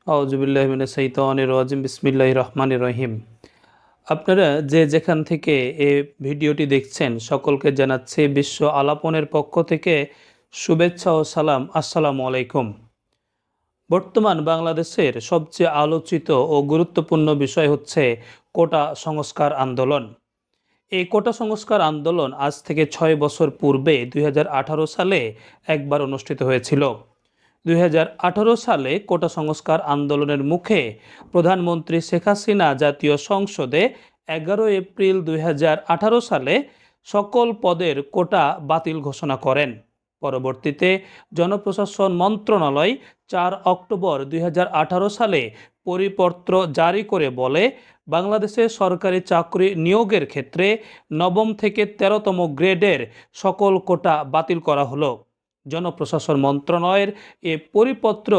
আউযুবিল্লাহি মিনাশ শাইতানির রাজিম বিসমিল্লাহির রহমানির রহিম। আপনারা যে যেখান থেকে এই ভিডিওটি দেখছেন সকলকে জানাচ্ছি বিশ্ব আলাপনের পক্ষ থেকে শুভেচ্ছা ও সালাম। আসসালামু আলাইকুম। বর্তমান বাংলাদেশের সবচেয়ে আলোচিত ও গুরুত্বপূর্ণ বিষয় হচ্ছে কোটা সংস্কার আন্দোলন। এই কোটা সংস্কার আন্দোলন আজ থেকে ৬ বছর পূর্বে ২০১৮ সালে একবার অনুষ্ঠিত হয়েছিল। ২০১৮ সালে কোটা সংস্কার আন্দোলনের মুখে প্রধানমন্ত্রী শেখ হাসিনা জাতীয় সংসদে ১১ এপ্রিল ২০১৮ সালে সকল পদের কোটা বাতিল ঘোষণা করেন। পরবর্তীতে জনপ্রশাসন মন্ত্রণালয় ৪ অক্টোবর ২০১৮ সালে পরিপত্র জারি করে বলে, বাংলাদেশে সরকারি চাকরি নিয়োগের ক্ষেত্রে নবম থেকে ১৩তম গ্রেডের সকল কোটা বাতিল করা হলো। জনপ্রশাসন মন্ত্রণালয়ের এ পরিপত্র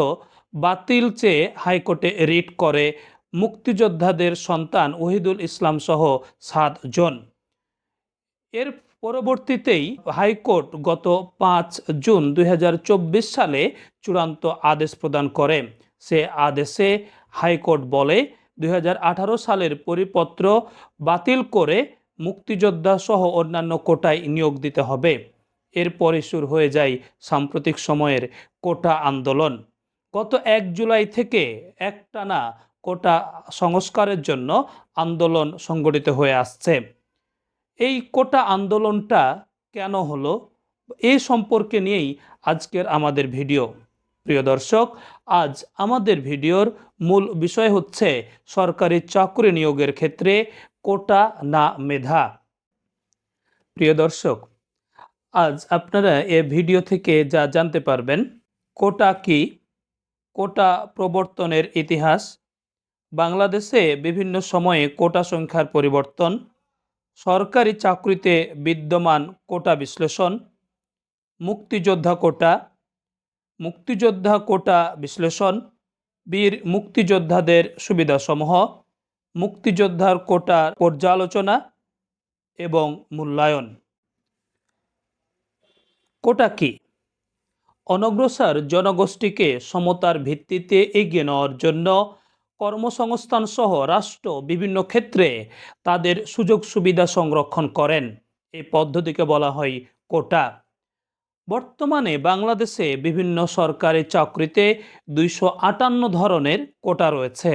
বাতিল চেয়ে হাইকোর্টে রিট করে মুক্তিযোদ্ধাদের সন্তান ওহিদুল ইসলাম সহ ৭ জন। এর পরবর্তীতেই হাইকোর্ট গত ৫ জুন ২০২৪ সালে চূড়ান্ত আদেশ প্রদান করে। সে আদেশে হাইকোর্ট বলে ২০১৮ সালের পরিপত্র বাতিল করে মুক্তিযোদ্ধা সহ অন্যান্য কোটায় নিয়োগ দিতে হবে। এরপরে শুরু হয়ে যায় সাম্প্রতিক সময়ের কোটা আন্দোলন। গত ১ জুলাই থেকে একটানা কোটা সংস্কারের জন্য আন্দোলন সংগঠিত হয়ে আসছে। এই কোটা আন্দোলনটা কেন হলো, এই সম্পর্কে নিয়েই আজকের আমাদের ভিডিও। প্রিয় দর্শক, আজ আমাদের ভিডিওর মূল বিষয় হচ্ছে সরকারি চাকরি নিয়োগের ক্ষেত্রে কোটা না মেধা। প্রিয় দর্শক, আজ আপনারা এ ভিডিও থেকে যা জানতে পারবেন: কোটা কি, কোটা প্রবর্তনের ইতিহাস, বাংলাদেশে বিভিন্ন সময়ে কোটা সংখ্যার পরিবর্তন, সরকারি চাকরিতে বিদ্যমান কোটা বিশ্লেষণ, মুক্তিযোদ্ধা কোটা, মুক্তিযোদ্ধা কোটা বিশ্লেষণ, বীর মুক্তিযোদ্ধাদের সুবিধাসমূহ, মুক্তিযোদ্ধার কোটার পর্যালোচনা এবং মূল্যায়ন। কোটা কি? অনগ্রসর জনগোষ্ঠীকে সমতার ভিত্তিতে এগিয়ে নেওয়ার জন্য কর্মসংস্থান সহ রাষ্ট্র বিভিন্ন ক্ষেত্রে তাদের সুযোগ সুবিধা সংরক্ষণ করেন। এই পদ্ধতিকে বলা হয় কোটা। বর্তমানে বাংলাদেশে বিভিন্ন সরকারি চাকরিতে ২৫৮ ধরনের কোটা রয়েছে।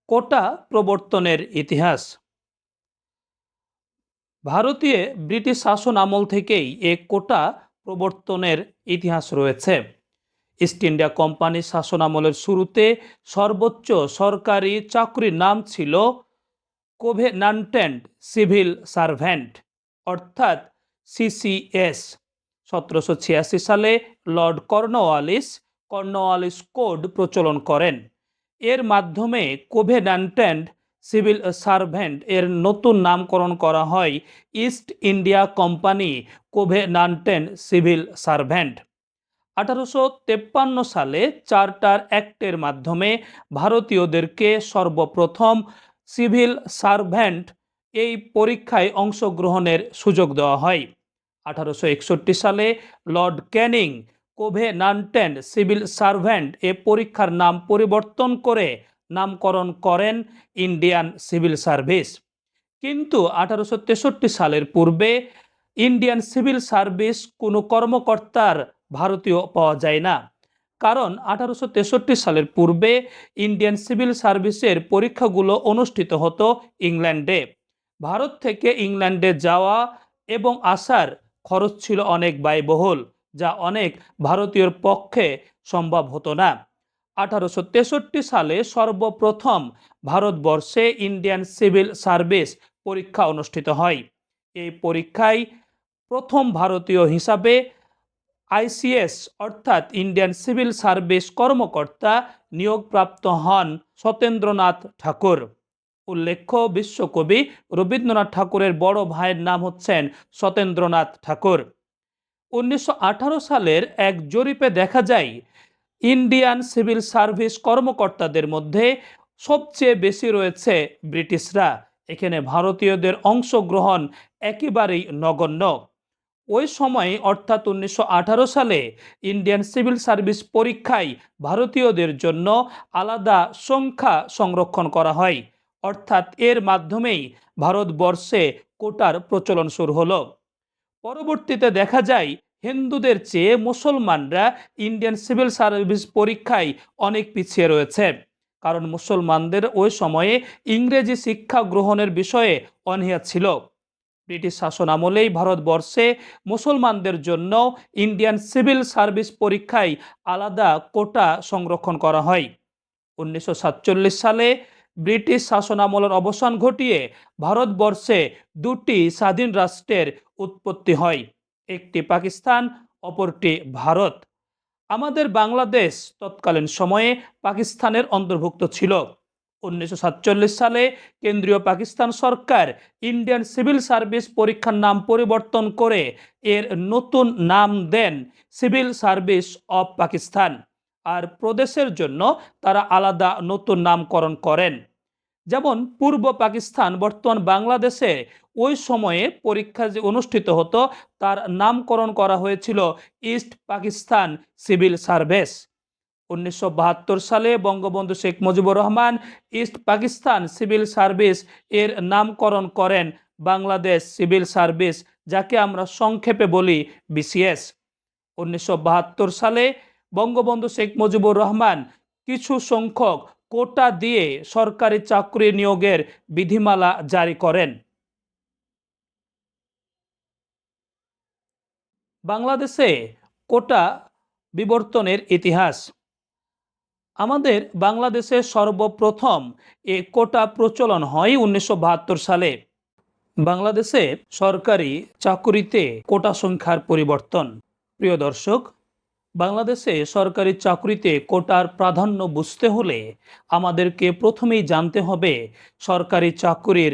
কোটা প্রবর্তনের ইতিহাস: ভারতীয় ব্রিটিশ শাসন আমল থেকেই এ কোটা প্রবর্তনের ইতিহাস রয়েছে। ইস্ট ইন্ডিয়া কোম্পানির শাসন আমলের শুরুতে সর্বোচ্চ সরকারি চাকরির নাম ছিল কোভেনান্টেন্ট সিভিল সার্ভেন্ট, অর্থাৎ সিসিএস। ১৭৮৬ সালে লর্ড কর্নওয়ালিস কোড প্রচলন করেন। এর মাধ্যমে কোভেনান্টেন্ট সিভিল সার্ভেন্ট এর নতুন নামকরণ করা হয় East India company covenanted civil servant. ১৮৫৩ সালে চার্টার অ্যাক্টের মাধ্যমে ভারতীয়দেরকে সর্বপ্রথম সিভিল সার্ভেন্ট এই পরীক্ষায় অংশগ্রহণের সুযোগ দেওয়া হয়। ১৮৬১ সালে লর্ড ক্যানিং কোভেনান্টেন্ট সিভিল সার্ভেন্ট এ পরীক্ষার নাম পরিবর্তন করে নামকরণ করেন ইন্ডিয়ান সিভিল সার্ভিস। কিন্তু ১৮৬৩ সালের পূর্বে ইন্ডিয়ান সিভিল সার্ভিস কোনো কর্মকর্তার ভারতীয় পাওয়া যায় না, কারণ ১৮৬৩ সালের পূর্বে ইন্ডিয়ান সিভিল সার্ভিসের পরীক্ষাগুলো অনুষ্ঠিত হতো ইংল্যান্ডে। ভারত থেকে ইংল্যান্ডে যাওয়া এবং আসার খরচ ছিল অনেক ব্যয়বহুল, যা অনেক ভারতীয়র পক্ষে সম্ভব হতো না। ১৮৬৩ সালে সর্বপ্রথম ভারতবর্ষে ইন্ডিয়ান সিভিল সার্ভিস পরীক্ষা অনুষ্ঠিত হয়। এই পরীক্ষায় প্রথম ভারতীয় হিসাবে আইসিএস অর্থাৎ ইন্ডিয়ান সিভিল সার্ভিস কর্মকর্তা নিয়োগপ্রাপ্ত হন সত্যেন্দ্রনাথ ঠাকুর। উল্লেখ্য, বিশ্বকবি রবীন্দ্রনাথ ঠাকুরের বড় ভাইয়ের নাম হচ্ছেন সত্যেন্দ্রনাথ ঠাকুর। ১৯১৮ সালের এক জরিপে দেখা যায়, ইন্ডিয়ান সিভিল সার্ভিস কর্মকর্তাদের মধ্যে সবচেয়ে বেশি রয়েছে ব্রিটিশরা। এখানে ভারতীয়দের অংশগ্রহণ একেবারেই নগণ্য। ওই সময় অর্থাৎ 1918 সালে ইন্ডিয়ান সিভিল সার্ভিস পরীক্ষায় ভারতীয়দের জন্য আলাদা সংখ্যা সংরক্ষণ করা হয়, অর্থাৎ এর মাধ্যমেই ভারতবর্ষে কোটার প্রচলন শুরু হলো। পরবর্তীতে দেখা যায় হিন্দুদের চেয়ে মুসলমানরা ইন্ডিয়ান সিভিল সার্ভিস পরীক্ষায় অনেক পিছিয়ে রয়েছে, কারণ মুসলমানদের ওই সময়ে ইংরেজি শিক্ষা গ্রহণের বিষয়ে অনীহা ছিল। ব্রিটিশ শাসন আমলেই ভারতবর্ষে মুসলমানদের জন্য ইন্ডিয়ান সিভিল সার্ভিস পরীক্ষায় আলাদা কোটা সংরক্ষণ করা হয়। 1947 সালে ব্রিটিশ শাসনামলের অবসান ঘটিয়ে ভারতবর্ষে দুটি স্বাধীন রাষ্ট্রের উৎপত্তি হয়, একটি পাকিস্তান, অপরটি ভারত। আমাদের বাংলাদেশ তৎকালীন সময়ে পাকিস্তানের অন্তর্ভুক্ত ছিল। 1947 সালে কেন্দ্রীয় পাকিস্তান সরকার ইন্ডিয়ান সিভিল সার্ভিস পরীক্ষার নাম পরিবর্তন করে এর নতুন নাম দেন সিভিল সার্ভিস অব পাকিস্তান, আর প্রদেশের জন্য তারা আলাদা নতুন নামকরণ করেন। যেমন পূর্ব পাকিস্তান বর্তমান বাংলাদেশে ওই সময়ে পরীক্ষা যে অনুষ্ঠিত হতো তার নামকরণ করা হয়েছিল ইস্ট পাকিস্তান সিভিল সার্ভিস। 1972 সালে Bangabandhu Sheikh Mujibur Rahman east Pakistan civil service এর নামকরণ করেন বাংলাদেশ সিভিল সার্ভিস, যাকে আমরা সংক্ষেপে বলি বিসিএস। 1972 সালে বঙ্গবন্ধু শেখ মুজিবুর রহমান কিছু সংখ্যক কোটা দিয়ে সরকারি চাকরি নিয়োগের বিধিমালা জারি করেন। বাংলাদেশে কোটা বিবর্তনের ইতিহাস। আমাদের বাংলাদেশে সর্বপ্রথম এ কোটা প্রচলন হয় 1972 সালে। বাংলাদেশে সরকারি চাকুরিতে কোটা সংখ্যার পরিবর্তন। প্রিয় দর্শক, বাংলাদেশে সরকারি চাকরিতে কোটার প্রাধান্য বুঝতে হলে আমাদেরকে প্রথমেই জানতে হবে সরকারি চাকরির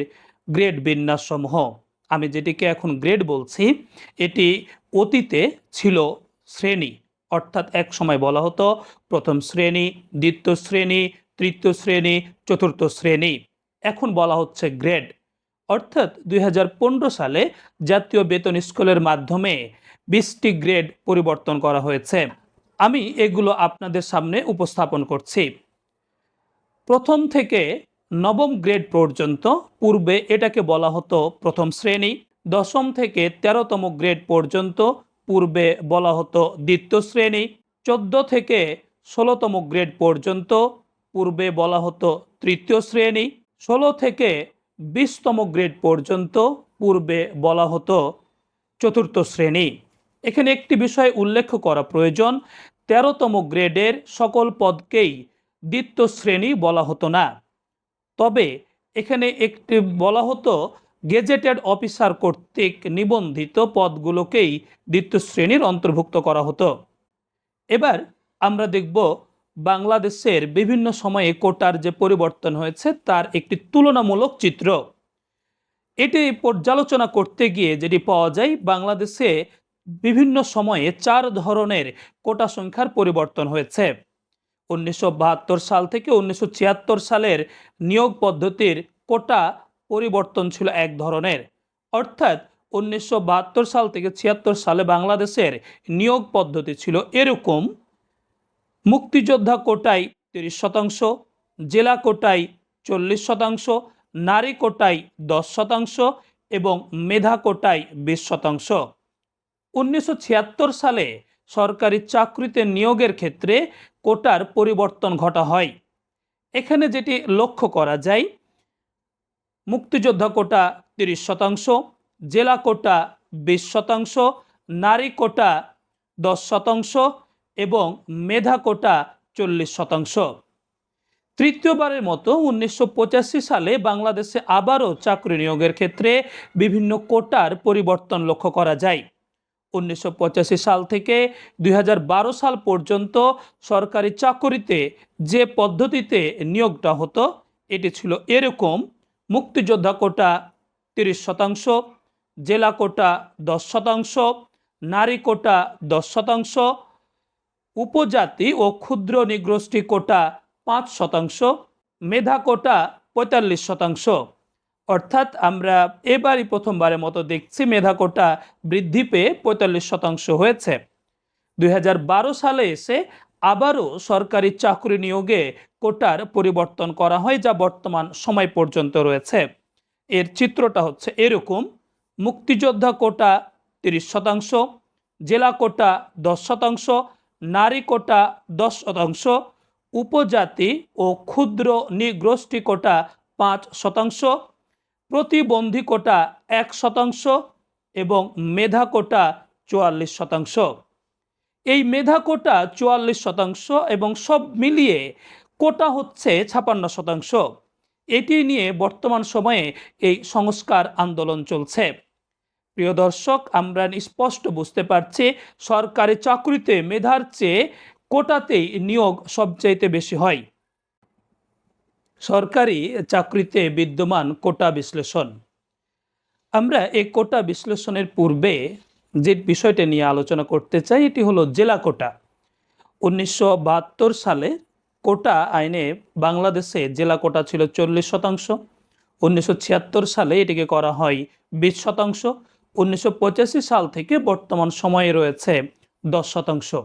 গ্রেড বিন্যাসসমূহ। আমি যেটিকে এখন গ্রেড বলছি, এটি অতীতে ছিল শ্রেণী, অর্থাৎ এক সময় বলা হতো প্রথম শ্রেণী, দ্বিতীয় শ্রেণী, তৃতীয় শ্রেণী, চতুর্থ শ্রেণী। এখন বলা হচ্ছে গ্রেড, অর্থাৎ 2015 সালে জাতীয় বেতন স্কেলের মাধ্যমে 20টি গ্রেড পরিবর্তন করা হয়েছে। আমি এগুলো আপনাদের সামনে উপস্থাপন করছি। প্রথম থেকে নবম গ্রেড পর্যন্ত পূর্বে এটাকে বলা হতো প্রথম শ্রেণী। দশম থেকে 13তম গ্রেড পর্যন্ত পূর্বে বলা হতো দ্বিতীয় শ্রেণী। 14 থেকে 16তম গ্রেড পর্যন্ত পূর্বে বলা হতো তৃতীয় শ্রেণী। 16 থেকে 20তম গ্রেড পর্যন্ত পূর্বে বলা হতো চতুর্থ শ্রেণী। এখানে একটি বিষয় উল্লেখ করা প্রয়োজন, 13তম গ্রেডের সকল পদকেই দ্বিতীয় শ্রেণী বলা হতো না, তবে এখানে একটি বলা হতো গেজেটেড অফিসার কর্তৃক নিবন্ধিত পদগুলোকেই দ্বিতীয় শ্রেণীর অন্তর্ভুক্ত করা হতো। এবার আমরা দেখব বাংলাদেশের বিভিন্ন সময়ে কোটার যে পরিবর্তন হয়েছে তার একটি তুলনামূলক চিত্র। এটি পর্যালোচনা করতে গিয়ে যেটি পাওয়া যায়, বাংলাদেশে বিভিন্ন সময়ে 4 ধরনের কোটা সংখ্যার পরিবর্তন হয়েছে। 1972 সাল থেকে 1976 সালের নিয়োগ পদ্ধতির কোটা পরিবর্তন ছিল এক ধরনের, অর্থাৎ 1972 সাল থেকে 76 সালে বাংলাদেশের নিয়োগ পদ্ধতি ছিল এরকম: মুক্তিযোদ্ধা কোটায় 30%, জেলা কোটায় 40%, নারী কোটায় 10% এবং মেধা কোটায় 20%। 1976 সালে সরকারি চাকরিতে নিয়োগের ক্ষেত্রে কোটার পরিবর্তন ঘটা হয়। এখানে যেটি লক্ষ্য করা যায়, মুক্তিযোদ্ধা কোটা 30%, জেলা কোটা 20%, নারী কোটা 10% এবং মেধা কোটা 40%। তৃতীয়বারের মতো 1985 সালে বাংলাদেশে আবারও চাকরি নিয়োগের ক্ষেত্রে বিভিন্ন কোটার পরিবর্তন লক্ষ্য করা যায়। 1985 সাল থেকে 2012 সাল পর্যন্ত সরকারি চাকরিতে যে পদ্ধতিতে নিয়োগটা হতো এটি ছিল এরকম: মুক্তিযোদ্ধা কোটা 30%, জেলা কোটা 10%, নারী কোটা 10%, উপজাতি ও ক্ষুদ্র নিগোষ্ঠী কোটা 5%, মেধা কোটা 45%। অর্থাৎ আমরা এবারই প্রথমবারের মতো দেখছি মেধা কোটা বৃদ্ধি পেয়ে ৪৫% হয়েছে। ২০১২ সালে এসে আবারও সরকারি চাকরি নিয়োগে কোটার পরিবর্তন করা হয়, যা বর্তমান সময় পর্যন্ত রয়েছে। এর চিত্রটা হচ্ছে এরকম: মুক্তিযোদ্ধা কোটা ৩০%, জেলা কোটা 10%, নারী কোটা 10%, উপজাতি ও ক্ষুদ্র নৃগোষ্ঠী কোটা 5%, প্রতিবন্ধী কোটা 1% এবং মেধা কোটা 44%। এই মেধা কোটা 44% এবং সব মিলিয়ে কোটা হচ্ছে 56%। এটি নিয়ে বর্তমান সময়ে এই সংস্কার আন্দোলন চলছে। প্রিয় দর্শক, আমরা স্পষ্ট বুঝতে পারছি সরকারি চাকরিতে মেধার চেয়ে কোটাতেই নিয়োগ সবচাইতে বেশি হয়। সরকারি চাকরিতে বিদ্যমান কোটা বিশ্লেষণ। আমরা এই কোটা বিশ্লেষণের পূর্বে যে বিষয়টা নিয়ে আলোচনা করতে চাই এটি হলো জেলা কোটা। ১৯৭২ সালে কোটা আইনে বাংলাদেশে জেলা কোটা ছিল ৪০%। ১৯৭৬ সালে এটিকে করা হয় ২০%। ১৯৮৫ সাল থেকে বর্তমান সময়ে রয়েছে ১০%।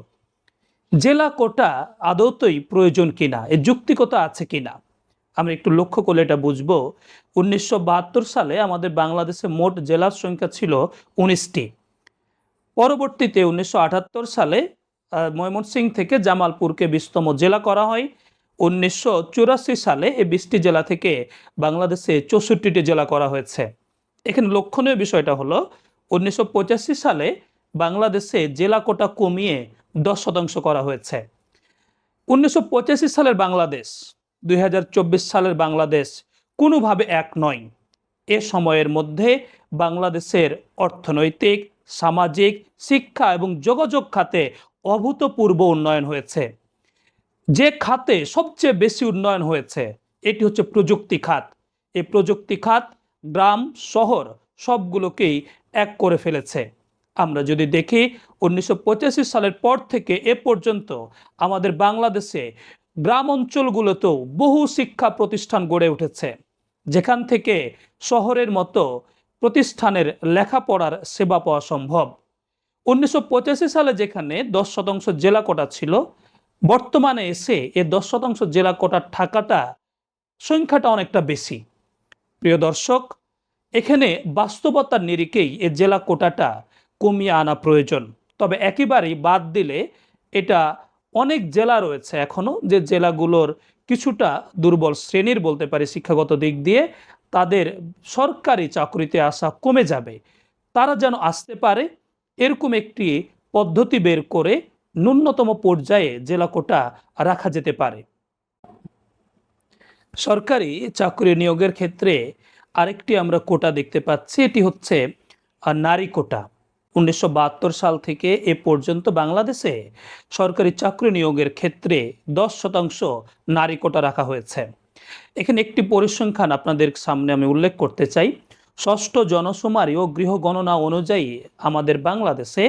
জেলা কোটা আদৌতই প্রয়োজন কিনা, এর যুক্তিকতা আছে কিনা আমরা একটু লক্ষ্য করলে এটা বুঝবো। ১৯৭২ সালে আমাদের বাংলাদেশে মোট জেলার সংখ্যা ছিল ১৯টি। পরবর্তীতে ১৯৭৮ সালে ময়মনসিংহ থেকে জামালপুরকে ২০তম জেলা করা হয়। ১৯৮৪ সালে এই ২০টি জেলা থেকে বাংলাদেশে ৬৪টি জেলা করা হয়েছে। এখানে লক্ষণীয় বিষয়টা হলো ১৯৮৫ সালে বাংলাদেশে জেলা কোটা কমিয়ে ১০% করা হয়েছে। ১৯৮৫ সালের বাংলাদেশ ২০২৪ সালের বাংলাদেশ কোনোভাবে এক নয়। এ সময়ের মধ্যে বাংলাদেশের অর্থনৈতিক, সামাজিক, শিক্ষা এবং যোগাযোগ খাতে অভূতপূর্ব উন্নয়ন হয়েছে। যে খাতে সবচেয়ে বেশি উন্নয়ন হয়েছে এটি হচ্ছে প্রযুক্তি খাত। এই প্রযুক্তি খাত গ্রাম শহর সবগুলোকেই এক করে ফেলেছে। আমরা যদি দেখি ১৯৮৫ সালের পর থেকে এ পর্যন্ত আমাদের বাংলাদেশে গ্রাম অঞ্চলগুলোতেও বহু শিক্ষা প্রতিষ্ঠান গড়ে উঠেছে, যেখান থেকে শহরের মতো প্রতিষ্ঠানের লেখাপড়ার সেবা পাওয়া সম্ভব। ১৯৮৫ সালে যেখানে ১০% জেলা কোটা ছিল, বর্তমানে এসে এ ১০% জেলা কোটার থাকাটা সংখ্যাটা অনেকটা বেশি। প্রিয় দর্শক, এখানে বাস্তবতার নিরিখেই এ জেলা কোটাটা কমিয়ে আনা প্রয়োজন। তবে একেবারেই বাদ দিলে এটা অনেক জেলা রয়েছে এখনও, যে জেলাগুলোর কিছুটা দুর্বল শ্রেণীর বলতে পারি শিক্ষাগত দিক দিয়ে, তাদের সরকারি চাকরিতে আসা কমে যাবে। তারা যেন আসতে পারে এরকম একটি পদ্ধতি বের করে ন্যূনতম পর্যায়ে জেলা কোটা রাখা যেতে পারে। সরকারি চাকরি নিয়োগের ক্ষেত্রে আরেকটি আমরা কোটা দেখতে পাচ্ছি, এটি হচ্ছে নারী কোটা। ১৯৭২ সাল থেকে এ পর্যন্ত বাংলাদেশে সরকারি চাকরি নিয়োগের ক্ষেত্রে ১০% নারী কোটা রাখা হয়েছে। এখানে একটি পরিসংখ্যান আপনাদের সামনে আমি উল্লেখ করতে চাই। ষষ্ঠ জনশুমারি ও গৃহগণনা অনুযায়ী আমাদের বাংলাদেশে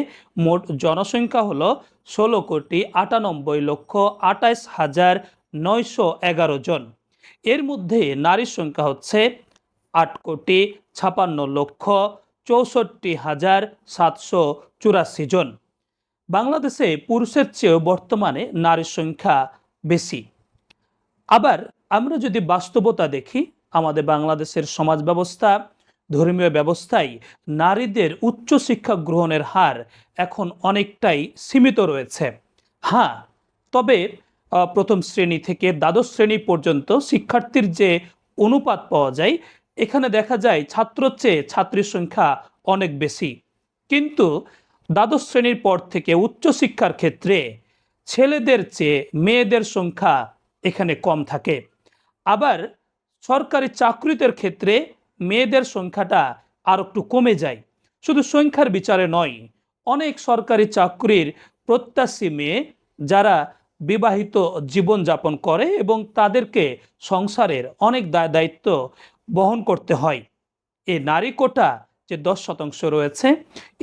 মোট জনসংখ্যা হলো ১৬,৯৮,২৮,৯১১ জন। এর মধ্যে নারীর সংখ্যা হচ্ছে ৮,৫৬,৬৪,৭৮৪ জন। বাংলাদেশে পুরুষের চেয়েও বর্তমানে নারীর সংখ্যা বেশি। আবার আমরা যদি বাস্তবতা দেখি, আমাদের বাংলাদেশের সমাজ ব্যবস্থা, ধর্মীয় ব্যবস্থায় নারীদের উচ্চশিক্ষা গ্রহণের হার এখন অনেকটাই সীমিত রয়েছে। হ্যাঁ, তবে প্রথম শ্রেণী থেকে দ্বাদশ শ্রেণী পর্যন্ত শিক্ষার্থীর যে অনুপাত পাওয়া যায়, এখানে দেখা যায় ছাত্রর চেয়ে ছাত্রীর সংখ্যা অনেক বেশি। কিন্তু দ্বাদশ শ্রেণীর পর থেকে উচ্চশিক্ষার ক্ষেত্রে ছেলেদের চেয়ে মেয়েদের সংখ্যা এখানে কম থাকে। আবার সরকারি চাকরিদের ক্ষেত্রে মেয়েদের সংখ্যাটা আর একটু কমে যায়। শুধু সংখ্যার বিচারে নয়, অনেক সরকারি চাকরির প্রত্যাশী মেয়ে যারা বিবাহিত জীবনযাপন করে এবং তাদেরকে সংসারের অনেক দায়িত্ব বহন করতে হয়। এই নারী কোটা যে ১০% রয়েছে,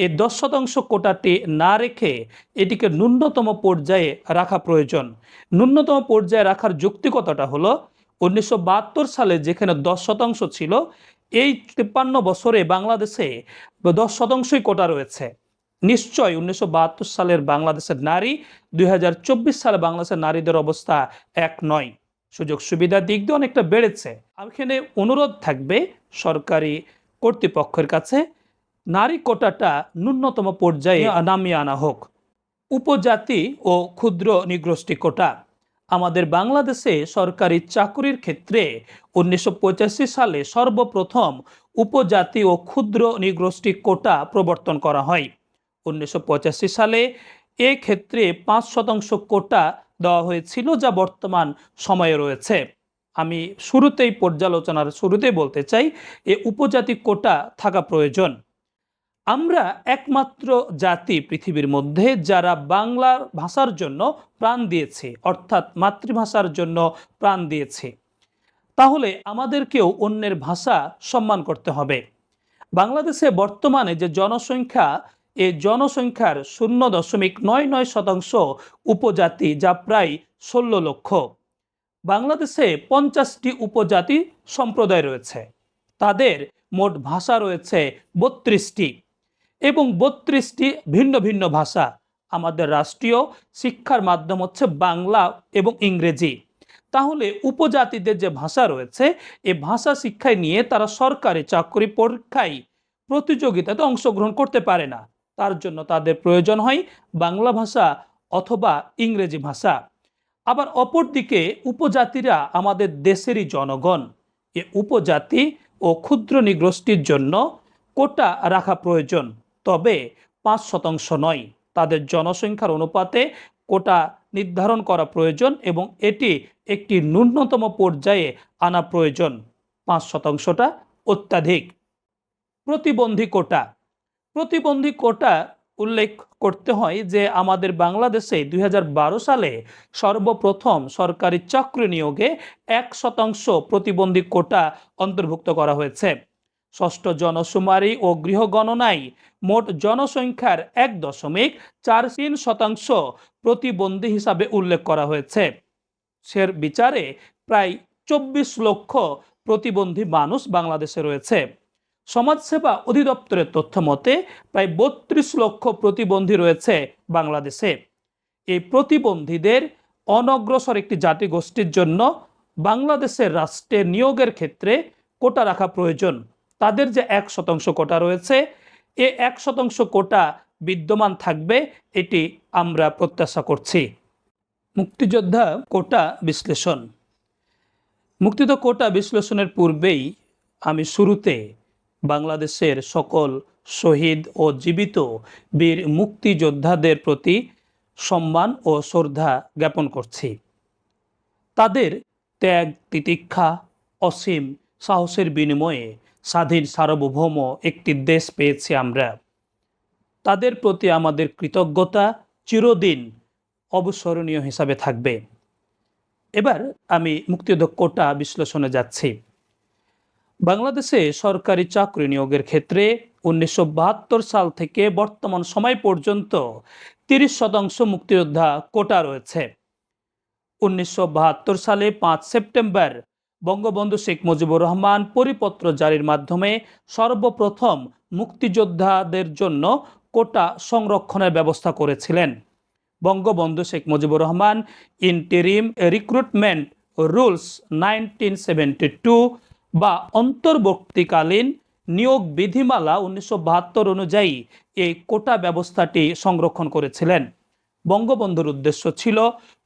এই ১০% কোটাটি না রেখে এটিকে ন্যূনতম পর্যায়ে রাখা প্রয়োজন। ন্যূনতম পর্যায়ে রাখার যৌক্তিকতাটা হলো ১৯৭২ সালে যেখানে ১০% ছিল, এই 53 বছরে বাংলাদেশে 10% কোটা রয়েছে। নিশ্চয় 1972 সালের বাংলাদেশের নারী 2024 সালে বাংলাদেশের নারীদের অবস্থা এক নয়। সুযোগ সুবিধার দিক দিয়ে অনেকটা বেড়েছে। এখানে অনুরোধ থাকবে সরকারি কর্তৃপক্ষের কাছে নারী কোটাটা ন্যূনতম পর্যায়ে নামিয়ে আনা হোক। উপজাতি ও ক্ষুদ্র নিগোষ্ঠী কোটা আমাদের বাংলাদেশে সরকারি চাকরির ক্ষেত্রে 1985 সালে সর্বপ্রথম উপজাতি ও ক্ষুদ্র নিগোষ্ঠী কোটা প্রবর্তন করা হয়। 1985 সালে এ ক্ষেত্রে 5% কোটা দেওয়া হয়েছিল, যা বর্তমান সময়ে রয়েছে। আমি শুরুতেই পর্যালোচনার শুরুতেই বলতে চাই এ উপজাতি কোটা থাকা প্রয়োজন। আমরা একমাত্র জাতি পৃথিবীর মধ্যে যারা বাংলা ভাষার জন্য প্রাণ দিয়েছে, অর্থাৎ মাতৃভাষার জন্য প্রাণ দিয়েছে। তাহলে আমাদেরকেও অন্যের ভাষা সম্মান করতে হবে। বাংলাদেশে বর্তমানে যে জনসংখ্যা, এই জনসংখ্যার 0.99% উপজাতি, যা প্রায় 16 লক্ষ। বাংলাদেশে 50টি উপজাতি সম্প্রদায় রয়েছে। তাদের মোট ভাষা রয়েছে 32টি এবং 32টি ভিন্ন ভিন্ন ভাষা। আমাদের রাষ্ট্রীয় শিক্ষার মাধ্যম হচ্ছে বাংলা এবং ইংরেজি। তাহলে উপজাতিদের যে ভাষা রয়েছে, এই ভাষা শিক্ষায় নিয়ে তারা সরকারি চাকরি পরীক্ষায় প্রতিযোগিতাতে অংশগ্রহণ করতে পারে না। তার জন্য তাদের প্রয়োজন হয় বাংলা ভাষা অথবা ইংরেজি ভাষা। আবার অপরদিকে উপজাতিরা আমাদের দেশেরই জনগণ। এ উপজাতি ও ক্ষুদ্র নিগোষ্ঠীর জন্য কোটা রাখা প্রয়োজন, তবে 5% নয়। তাদের জনসংখ্যার অনুপাতে কোটা নির্ধারণ করা প্রয়োজন এবং এটি একটি ন্যূনতম পর্যায়ে আনা প্রয়োজন। 5%টা অত্যাধিক। প্রতিবন্ধী কোটা। প্রতিবন্ধী কোটা উল্লেখ করতে হয় যে আমাদের বাংলাদেশে 2012 সালে সর্বপ্রথম সরকারি চাকরি নিয়োগে 1% প্রতিবন্ধী কোটা অন্তর্ভুক্ত করা হয়েছে। ষষ্ঠ জনশুমারি ও গৃহগণনায় মোট জনসংখ্যার 1.43% প্রতিবন্ধী হিসাবে উল্লেখ করা হয়েছে। সের বিচারে প্রায় 24 লক্ষ প্রতিবন্ধী মানুষ বাংলাদেশে রয়েছে। সমাজসেবা অধিদপ্তরের তথ্য মতে প্রায় 32 লক্ষ প্রতিবন্ধী রয়েছে বাংলাদেশে। এই প্রতিবন্ধীদের অনগ্রসর একটি জাতিগোষ্ঠীর জন্য বাংলাদেশের রাষ্ট্রে নিয়োগের ক্ষেত্রে কোটা রাখা প্রয়োজন। তাদের যে 1% কোটা রয়েছে, এ 1% কোটা বিদ্যমান থাকবে, এটি আমরা প্রত্যাশা করছি। মুক্তিযোদ্ধা কোটা বিশ্লেষণ। মুক্তিযোদ্ধা কোটা বিশ্লেষণের পূর্বেই আমি শুরুতে বাংলাদেশের সকল শহীদ ও জীবিত বীর মুক্তিযোদ্ধাদের প্রতি সম্মান ও শ্রদ্ধা জ্ঞাপন করছি। তাদের ত্যাগ তিতিক্ষা অসীম সাহসের বিনিময়ে স্বাধীন সার্বভৌম একটি দেশ পেয়েছি আমরা। তাদের প্রতি আমাদের কৃতজ্ঞতা চিরদিন অবিস্মরণীয় হিসাবে থাকবে। এবার আমি মুক্তিযোদ্ধা কোটা বিশ্লেষণে যাচ্ছি। বাংলাদেশে সরকারি চাকরি নিয়োগের ক্ষেত্রে 1972 সাল থেকে বর্তমান সময় পর্যন্ত 30% মুক্তিযোদ্ধা কোটা রয়েছে। 1972 সালে 5 সেপ্টেম্বর বঙ্গবন্ধু শেখ মুজিবুর রহমান পরিপত্র জারির মাধ্যমে সর্বপ্রথম মুক্তিযোদ্ধাদের জন্য কোটা সংরক্ষণের ব্যবস্থা করেছিলেন। Bangabandhu Sheikh Mujibur Rahman interim recruitment rules 1972 বা অন্তর্বর্তীকালীন নিয়োগ বিধিমালা 1972 অনুযায়ী এই কোটা ব্যবস্থাটি সংরক্ষণ করেছিলেন। বঙ্গবন্ধুর উদ্দেশ্য ছিল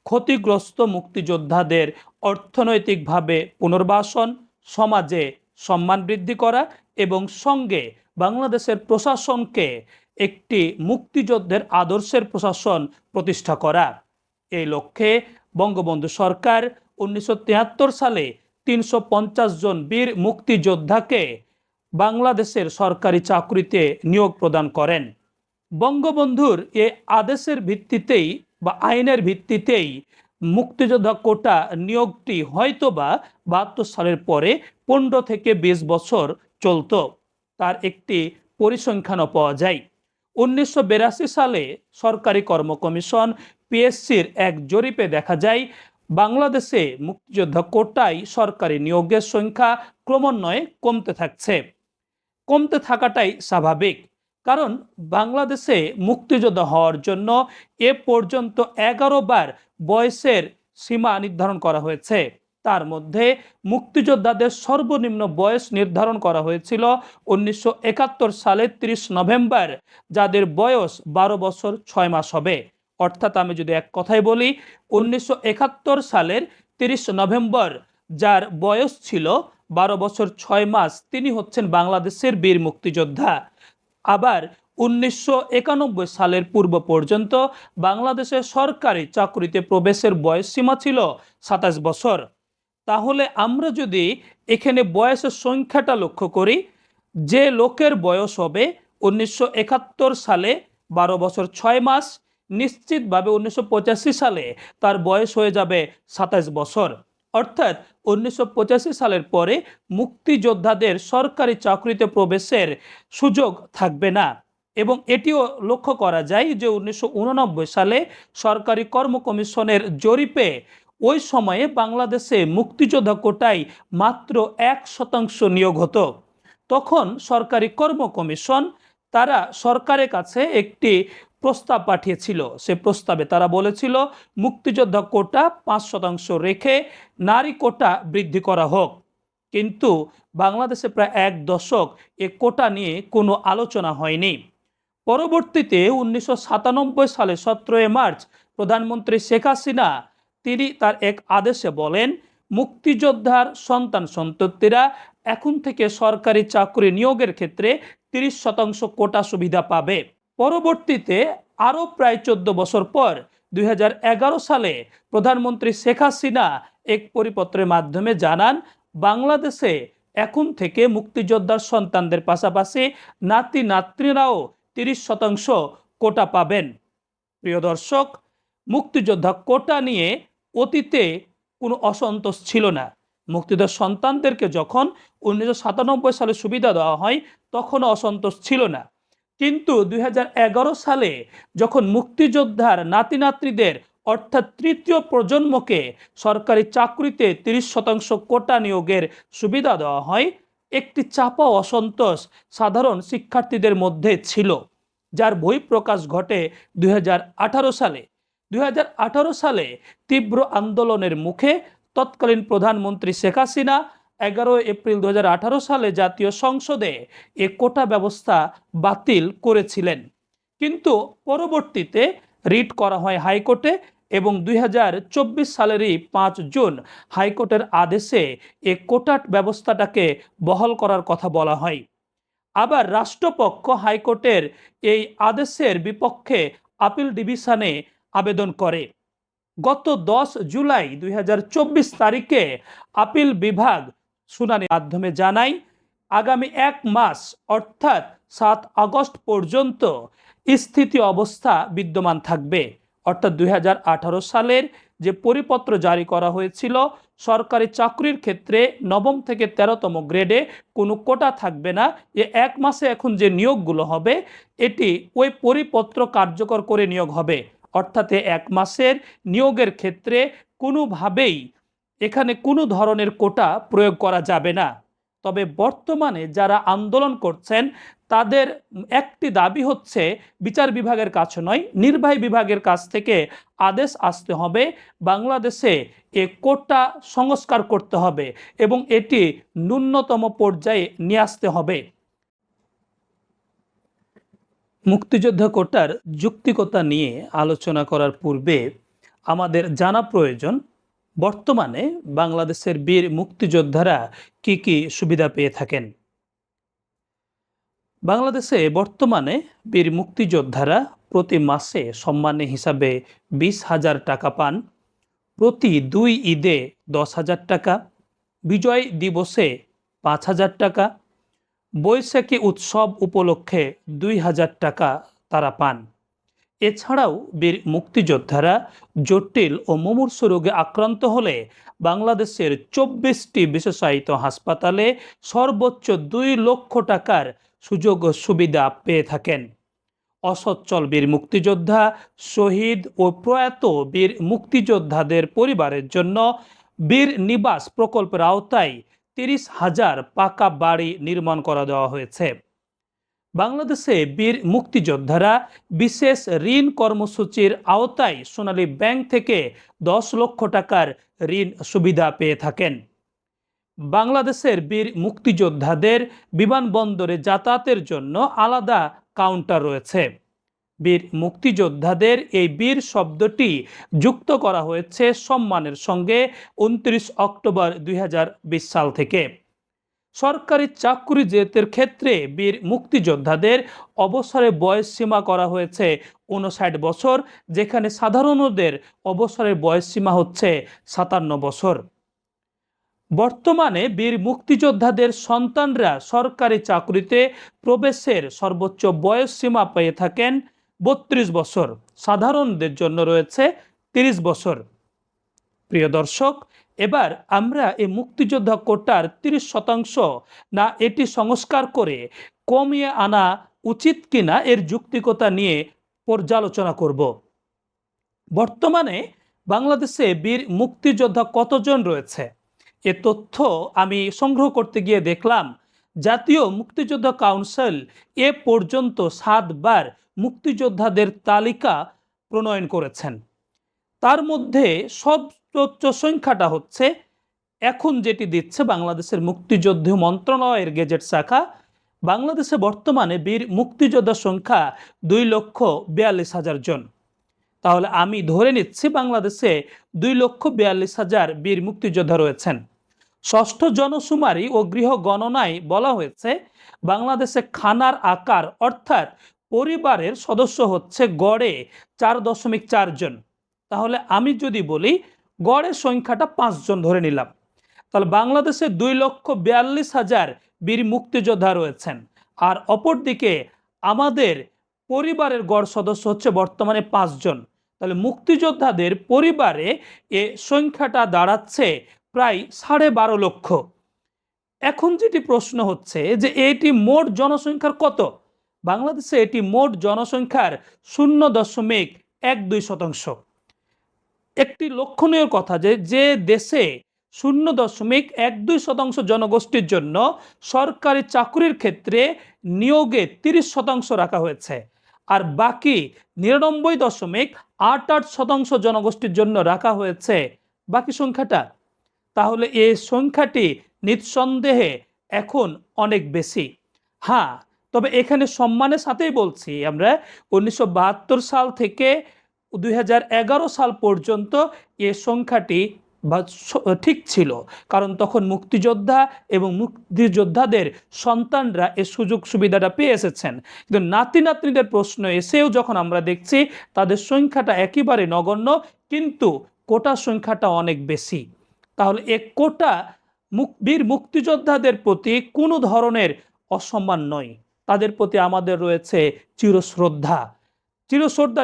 ক্ষতিগ্রস্ত মুক্তিযোদ্ধাদের অর্থনৈতিকভাবে পুনর্বাসন, সমাজে সম্মান বৃদ্ধি করা এবং সঙ্গে বাংলাদেশের প্রশাসনকে একটি মুক্তিযুদ্ধের আদর্শের প্রশাসন প্রতিষ্ঠা করা। এই লক্ষ্যে বঙ্গবন্ধু সরকার 1973 সালে 350 জন বীর মুক্তিযোদ্ধাকে বাংলাদেশের সরকারি চাকরিতে নিয়োগ প্রদান করেন। বঙ্গবন্ধুর এ আদেশের ভিত্তিতেই বা আইনের ভিত্তিতেই মুক্তিযোদ্ধা কোটা নিয়োগটি হয়তোবা 72 সালের পরে 15 থেকে 20 বছর চলত। তার একটি পরিসংখ্যানও পাওয়া যায়। 1982 সালে সরকারি কর্ম কমিশন পিএসসির এক জরিপে দেখা যায় বাংলাদেশে মুক্তিযোদ্ধা কোটায় সরকারি নিয়োগের সংখ্যা ক্রমান্বয়ে কমতে থাকাটাই স্বাভাবিক। কারণ বাংলাদেশে মুক্তিযোদ্ধা হওয়ার জন্য এ পর্যন্ত 11 বার বয়সের সীমা নির্ধারণ করা হয়েছে। তার মধ্যে মুক্তিযোদ্ধাদের সর্বনিম্ন বয়স নির্ধারণ করা হয়েছিল 1971 সালে 30 নভেম্বর, যাদের বয়স 12 বছর 6 মাস হবে। অর্থাৎ আমি যদি এক কথায় বলি, 1971 সালের 30 নভেম্বর যার বয়স ছিল 12 বছর 6 মাস, তিনি হচ্ছেন বাংলাদেশের বীর মুক্তিযোদ্ধা। আবার 1991 সালের পূর্ব পর্যন্ত বাংলাদেশের সরকারি চাকরিতে প্রবেশের বয়স সীমা ছিল 27 বছর। তাহলে আমরা যদি এখানে বয়সের সংখ্যাটা লক্ষ্য করি, যে লোকের বয়স হবে 1971 সালে 12 বছর 6 মাস, নিশ্চিতভাবে 1985 সালে তার বয়স হয়ে যাবে 27 বছর। অর্থাৎ 1985 সালের পরে মুক্তিযোদ্ধাদের সরকারি চাকরিতে প্রবেশের সুযোগ থাকবে না। এবং এটিও লক্ষ্য করা যায় যে 1989 সালে সরকারি কর্ম কমিশনের জরিপে ওই সময়ে বাংলাদেশে মুক্তিযোদ্ধা কোটায় মাত্র 1% নিয়োগ হতো। তখন সরকারি কর্ম কমিশন তারা সরকারের কাছে একটি প্রস্তাব পাঠিয়েছিল। সে প্রস্তাবে তারা বলেছিল মুক্তিযোদ্ধা কোটা 5% রেখে নারী কোটা বৃদ্ধি করা হোক। কিন্তু বাংলাদেশে প্রায় 1 দশক এ কোটা নিয়ে কোনো আলোচনা হয়নি। পরবর্তীতে 1997 সালে 17 মার্চ প্রধানমন্ত্রী শেখ হাসিনা তিনি তার এক আদেশে বলেন, মুক্তিযোদ্ধার সন্তান সন্ততিরা এখন থেকে সরকারি চাকরি নিয়োগের ক্ষেত্রে 30% কোটা সুবিধা পাবে। পরবর্তীতে আরও প্রায় 14 বছর পর 2011 সালে প্রধানমন্ত্রী শেখ হাসিনা এক পরিপত্রের মাধ্যমে জানান, বাংলাদেশে এখন থেকে মুক্তিযোদ্ধার সন্তানদের পাশাপাশি নাতি নাতনিরাও 30% কোটা পাবেন। প্রিয় দর্শক, মুক্তিযোদ্ধা কোটা নিয়ে অতীতে কোনো অসন্তোষ ছিল না। মুক্তিযোদ্ধার সন্তানদেরকে যখন 1997 সালে সুবিধা দেওয়া হয় তখনও অসন্তোষ ছিল না। কিন্তু 2011 সালে যখন মুক্তিযোদ্ধার নাতি নাতনিদের অর্থাৎ তৃতীয় প্রজন্মকে সরকারি চাকরিতে 30% কোটা নিয়োগের সুবিধা দেওয়া হয়, একটি চাপা অসন্তোষ সাধারণ শিক্ষার্থীদের মধ্যে ছিল, যার বহিঃপ্রকাশ ঘটে 2018 সালে। 2018 সালে তীব্র আন্দোলনের মুখে তৎকালীন প্রধানমন্ত্রী শেখ হাসিনা 11 এপ্রিল 2018 সালে জাতীয় সংসদে এ কোটা ব্যবস্থা বাতিল করেছিলেন। কিন্তু পরবর্তীতে রিট করা হয় হাইকোর্টে এবং 2024 সালেরই 5 জুন হাইকোর্টের আদেশে এ কোটা ব্যবস্থাটাকে বহাল করার কথা বলা হয়। আবার রাষ্ট্রপক্ষ হাইকোর্টের এই আদেশের বিপক্ষে আপিল ডিভিশনে আবেদন করে। গত 10 জুলাই 2024 তারিখে আপিল বিভাগ শুনানির মাধ্যমে জানায়, আগামী 1 মাস অর্থাৎ 7 আগস্ট পর্যন্ত স্থিতি অবস্থা বিদ্যমান থাকবে। অর্থাৎ 2018 সালের যে পরিপত্র জারি করা হয়েছিল, সরকারি চাকরির ক্ষেত্রে 9ম থেকে 13তম গ্রেডে কোনো কোটা থাকবে না, এ 1 মাসে এখন যে নিয়োগগুলো হবে এটি ওই পরিপত্র কার্যকর করে নিয়োগ হবে। অর্থাৎ 1 মাসের নিয়োগের ক্ষেত্রে কোনোভাবেই এখানে কোনো ধরনের কোটা প্রয়োগ করা যাবে না। তবে বর্তমানে যারা আন্দোলন করছেন তাদের একটি দাবি হচ্ছে, বিচার বিভাগের কাছে নয়, নির্বাহী বিভাগের কাছ থেকে আদেশ আসতে হবে, বাংলাদেশে এ কোটা সংস্কার করতে হবে এবং এটি ন্যূনতম পর্যায়ে নিয়ে আসতে হবে। মুক্তিযোদ্ধা কোটার যৌক্তিকতা নিয়ে আলোচনা করার পূর্বে আমাদের জানা প্রয়োজন, বর্তমানে বাংলাদেশের বীর মুক্তিযোদ্ধারা কি কি সুবিধা পেয়ে থাকেন। বাংলাদেশে বর্তমানে বীর মুক্তিযোদ্ধারা প্রতি মাসে সম্মানী হিসাবে 20,000 টাকা পান, প্রতি 2 ঈদে 10,000 টাকা, বিজয় দিবসে 5,000 টাকা, বৈশাখী উৎসব উপলক্ষে 2,000 টাকা তারা পান। এছাড়াও বীর মুক্তিযোদ্ধারা জটিল ও মুমূর্ষু রোগে আক্রান্ত হলে বাংলাদেশের 24টি বিশেষায়িত হাসপাতালে সর্বোচ্চ 2 লক্ষ টাকার সুযোগ ও সুবিধা পেয়ে থাকেন। অসচ্ছল বীর মুক্তিযোদ্ধা, শহীদ ও প্রয়াত বীর মুক্তিযোদ্ধাদের পরিবারের জন্য বীর নিবাস প্রকল্পের আওতায় 30,000 পাকা বাড়ি নির্মাণ করা দেওয়া হয়েছে। বাংলাদেশে বীর মুক্তিযোদ্ধারা বিশেষ ঋণ কর্মসূচির আওতায় সোনালী ব্যাংক থেকে 10 লক্ষ টাকার ঋণ সুবিধা পেয়ে থাকেন। বাংলাদেশের বীর মুক্তিযোদ্ধাদের বিমানবন্দরে যাতায়াতের জন্য আলাদা কাউন্টার রয়েছে। বীর মুক্তিযোদ্ধাদের এই বীর শব্দটি যুক্ত করা হয়েছে সম্মানের সঙ্গে 29 অক্টোবর 2020 সাল থেকে। সরকারি চাকরিজীবীদের ক্ষেত্রে বীর মুক্তিযোদ্ধাদের অবসরের বয়স সীমা করা হয়েছে 59 বছর, যেখানে সাধারণদের অবসরের বয়স সীমা হচ্ছে 57 বছর। বর্তমানে বীর মুক্তিযোদ্ধাদের সন্তানরা সরকারি চাকরিতে প্রবেশের সর্বোচ্চ বয়স সীমা পেয়ে থাকেন 32 বছর, সাধারণদের জন্য রয়েছে 30 বছর। প্রিয় দর্শক, এবার আমরা এই মুক্তিযোদ্ধা কোটার 30% না এটি সংস্কার করে কমিয়ে আনা উচিত কিনা এর যৌক্তিকতা নিয়ে পর্যালোচনা করব। বর্তমানে বাংলাদেশে বীর মুক্তিযোদ্ধা কতজন রয়েছে এ তথ্য আমি সংগ্রহ করতে গিয়ে দেখলাম জাতীয় মুক্তিযোদ্ধা কাউন্সিল এ পর্যন্ত 7 বার মুক্তিযোদ্ধাদের তালিকা প্রণয়ন করেছেন। তার মধ্যে সর্বোচ্চ সংখ্যাটা হচ্ছে এখন যেটি দিচ্ছে বাংলাদেশের মুক্তিযুদ্ধ মন্ত্রণালয়ের গেজেট শাখা। বাংলাদেশে বর্তমানে বীর মুক্তিযোদ্ধা সংখ্যা 2,42,000 জন। তাহলে আমি ধরে নিচ্ছি বাংলাদেশে 2,42,000 বীর মুক্তিযোদ্ধা রয়েছেন। ষষ্ঠ জনশুমারি ও গৃহ গণনায় বলা হয়েছে বাংলাদেশে খানার আকার অর্থাৎ পরিবারের সদস্য হচ্ছে গড়ে 4.4 জন। তাহলে আমি যদি বলি গড়ের সংখ্যাটা 5 জন ধরে নিলাম, তাহলে বাংলাদেশে 2,42,000 বীর মুক্তিযোদ্ধা রয়েছেন। আর অপরদিকে আমাদের পরিবারের গড় সদস্য হচ্ছে বর্তমানে 5 জন। তাহলে মুক্তিযোদ্ধাদের পরিবারে এ সংখ্যাটা দাঁড়াচ্ছে প্রায় 12.5 লক্ষ। এখন যেটি প্রশ্ন হচ্ছে যে এটি মোট জনসংখ্যার কত? বাংলাদেশে এটি মোট জনসংখ্যার 0.12%। একটি লক্ষণীয় কথা যে দেশে 0.12% জনগোষ্ঠীর জন্য সরকারি চাকরির ক্ষেত্রে নিয়োগে 30% রাখা হয়েছে, আর বাকি 99.88% জনগোষ্ঠীর জন্য রাখা হয়েছে বাকি সংখ্যাটা। তাহলে এই সংখ্যাটি নিঃসন্দেহে এখন অনেক বেশি। হ্যাঁ, তবে এখানে সম্মানের সাথেই বলছি আমরা 1972 সাল থেকে 2011 সাল পর্যন্ত এই সংখ্যাটি ঠিক ছিল, কারণ তখন মুক্তিযোদ্ধা এবং মুক্তিযোদ্ধাদের সন্তানরা এই সুযোগ সুবিধাটা পেয়ে এসেছেন। কিন্তু নাতি নাতনিদের প্রশ্ন এসেও যখন আমরা দেখছি তাদের সংখ্যাটা একেবারে নগণ্য, কিন্তু কোটা সংখ্যাটা অনেক বেশি। তাহলে এ কোটা বীর মুক্তিযোদ্ধাদের প্রতি কোনো ধরনের অসম্মান নয়, তাদের প্রতি আমাদের রয়েছে চিরশ্রদ্ধা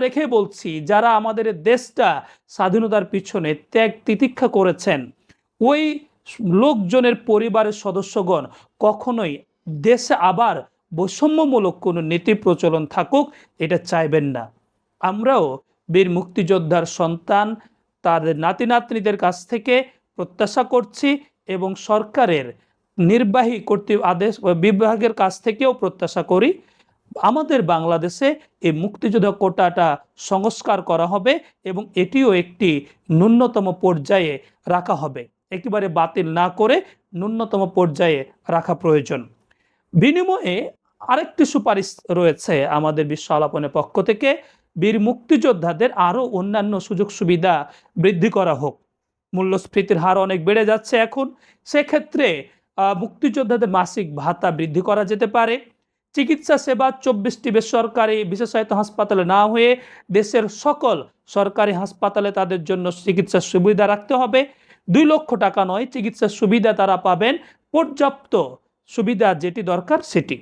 রেখে বলছি যারা আমাদের দেশটা স্বাধীনতার পিছনে ত্যাগ তিতিক্ষা করেছেন ওই লোকজনের পরিবারের সদস্যগণ কখনোই দেশে আবার বৈষম্যমূলক কোনো নীতি প্রচলন থাকুক এটা চাইবেন না। আমরাও বীর মুক্তিযোদ্ধার সন্তান তাদের নাতি নাতনিদের কাছ থেকে প্রত্যাশা করছি এবং সরকারের নির্বাহী আদেশ বিভাগের কাছ থেকেও প্রত্যাশা করি আমাদের বাংলাদেশে এই মুক্তিযোদ্ধা কোটাটা সংস্কার করা হবে এবং এটিও একটি ন্যূনতম পর্যায়ে রাখা হবে, একেবারে বাতিল না করে ন্যূনতম পর্যায়ে রাখা প্রয়োজন। বিনিময়ে আরেকটি সুপারিশ রয়েছে আমাদের বিশ্ব আলাপনের পক্ষ থেকে, বীর মুক্তিযোদ্ধাদের আরও অন্যান্য সুযোগ সুবিধা বৃদ্ধি করা হোক। মূল্যস্ফীতির হার অনেক বেড়ে যাচ্ছে এখন, সেক্ষেত্রে মুক্তিযোদ্ধাদের মাসিক ভাতা বৃদ্ধি করা যেতে পারে। চিকিৎসা সেবা 24টি বেসরকারি বিশেষায়িত হাসপাতালে না হয়ে দেশের সকল সরকারি হাসপাতালে তাদের জন্য চিকিৎসার সুবিধা রাখতে হবে। 2 লক্ষ টাকা নয়, চিকিৎসার সুবিধা তারা পাবেন পর্যাপ্ত সুবিধা যেটি দরকার সেটি।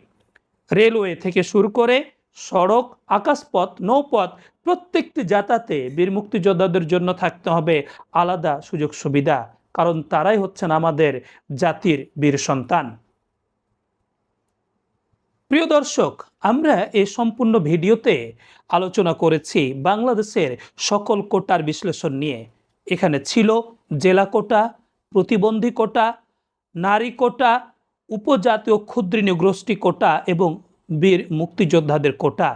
রেলওয়ে থেকে শুরু করে সড়ক, আকাশপথ, নৌপথ প্রত্যেকটি যাতায়াতে বীর মুক্তিযোদ্ধাদের জন্য থাকতে হবে আলাদা সুযোগ সুবিধা, কারণ তারাই হচ্ছেন আমাদের জাতির বীর সন্তান। প্রিয় দর্শক, আমরা এই সম্পূর্ণ ভিডিওতে আলোচনা করেছি বাংলাদেশের সকল কোটার বিশ্লেষণ নিয়ে। এখানে ছিল জেলা কোটা, প্রতিবন্ধী কোটা, নারী কোটা, উপজাতীয় ক্ষুদ্র গোষ্ঠী কোটা এবং বীর মুক্তিযোদ্ধাদের কোটা।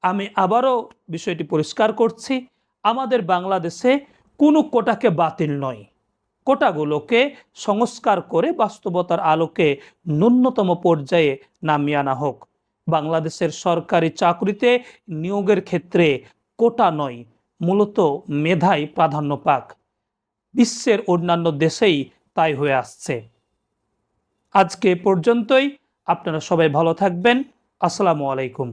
আমি আবারও বিষয়টি পরিষ্কার করছি, আমাদের বাংলাদেশে কোনো কোটাকে বাতিল নয়, কোটাগুলোকে সংস্কার করে বাস্তবতার আলোকে ন্যূনতম পর্যায়ে নামিয়ে আনা হোক। বাংলাদেশের সরকারি চাকরিতে নিয়োগের ক্ষেত্রে কোটা নয়, মূলত মেধাই প্রাধান্য পাক। বিশ্বের অন্যান্য দেশেই তাই হয়ে আসছে। আজকে পর্যন্তই। আপনারা সবাই ভালো থাকবেন। আসসালামু আলাইকুম।